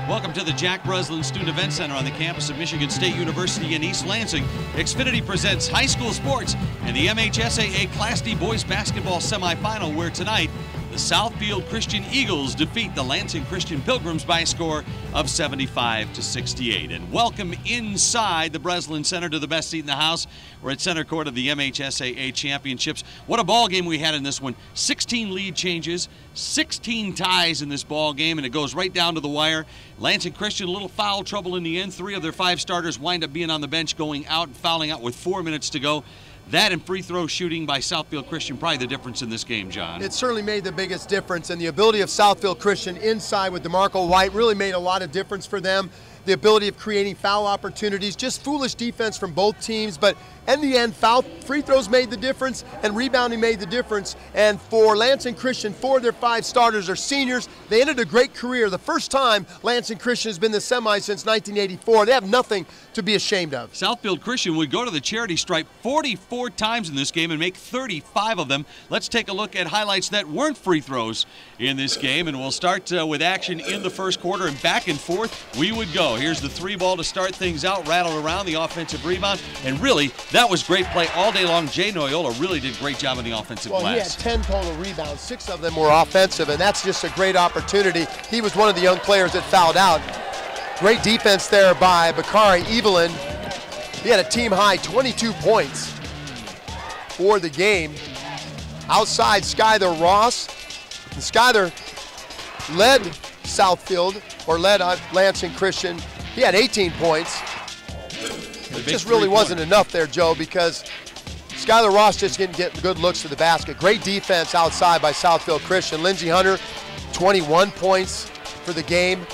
Welcome to the Jack Breslin Student Event Center on the campus of Michigan State University in East Lansing. Xfinity presents high school sports and the MHSAA Class D boys basketball semifinal, where tonight the Southfield Christian Eagles defeat the Lansing Christian Pilgrims by a score of 75-68. And welcome inside the Breslin Center to the best seat in the house. We're at center court of the MHSAA Championships. What a ball game we had in this one. 16 lead changes, 16 ties in this ball game, and it goes right down to the wire. Lansing Christian, a little foul trouble in the end. 3 of their 5 starters wind up being on the bench, going out and fouling out with 4 minutes to go. That and free throw shooting by Southfield Christian, probably the difference in this game, John. It certainly made the biggest difference, and the ability of Southfield Christian inside with DeMarco White really made a lot of difference for them. The ability of creating foul opportunities, just foolish defense from both teams, but in the end, free throws made the difference and rebounding made the difference. And for Lansing Christian, 4 of their 5 starters are seniors. They ended a great career. The first time Lansing Christian has been in the semi since 1984. They have nothing to be ashamed of. Southfield Christian would go to the charity stripe 44 times in this game and make 35 of them. Let's take a look at highlights that weren't free throws in this game, and we'll start with action in the first quarter, and back and forth we would go. Here's the 3 ball to start things out, rattled around the offensive rebound, and really that was great play all day long. Jay Noyola really did a great job on the offensive glass. He had 10 total rebounds, 6 of them were offensive, and that's just a great opportunity. He was one of the young players that fouled out. Great defense there by Bakari Evelyn. He had a team-high 22 points for the game. Outside, Skyler Ross. And Skyler led Southfield, or led Lansing Christian. He had 18 points. It just really wasn't enough there, Joe, because Skyler Ross just didn't get good looks to the basket. Great defense outside by Southfield Christian. Lindsey Hunter, 21 points for the game.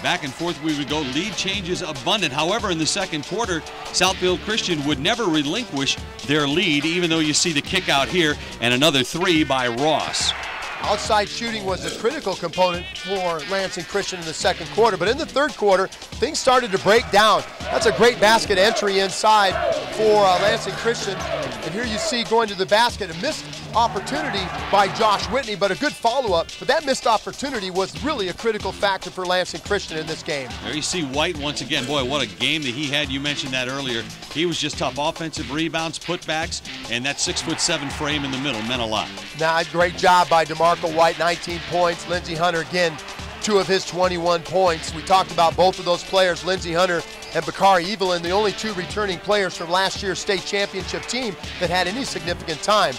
Back and forth we would go. Lead changes abundant. However, in the second quarter, Southfield Christian would never relinquish their lead, even though you see the kick out here and another 3 by Ross. Outside shooting was a critical component for Lansing Christian in the second quarter, but in the third quarter, things started to break down. That's a great basket entry inside for Lansing Christian. And here you see going to the basket, a missed opportunity by Josh Whitney, but a good follow-up. But that missed opportunity was really a critical factor for Lansing Christian in this game. There you see White once again. Boy, what a game that he had. You mentioned that earlier. He was just tough. Offensive rebounds, putbacks, and that 6'7" frame in the middle meant a lot. Now, great job by DeMarco White, 19 points. Lindsey Hunter, again, 2 of his 21 points. We talked about both of those players, Lindsey Hunter and Bakari Evelyn, the only 2 returning players from last year's state championship team that had any significant time.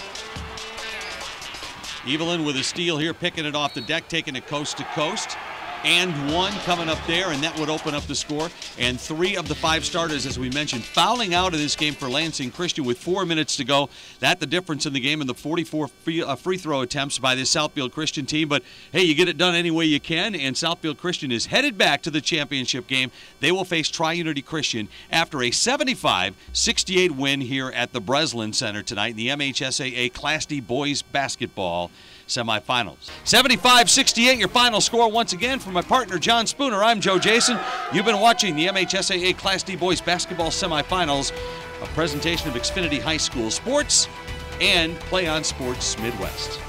Evelyn with a steal here, picking it off the deck, taking it coast to coast. And 1 coming up there, and that would open up the score. And 3 of the 5 starters, as we mentioned, fouling out of this game for Lansing Christian with 4 minutes to go. That the difference in the game, and the 44 free throw attempts by this Southfield Christian team. But, hey, you get it done any way you can, and Southfield Christian is headed back to the championship game. They will face Tri-Unity Christian after a 75-68 win here at the Breslin Center tonight in the MHSAA Class D boys basketball semifinals. 75-68, your final score once again. For my partner John Spooner, I'm Joe Jason. You've been watching the MHSAA Class D boys basketball semifinals, a presentation of Xfinity High School Sports and Play on Sports Midwest.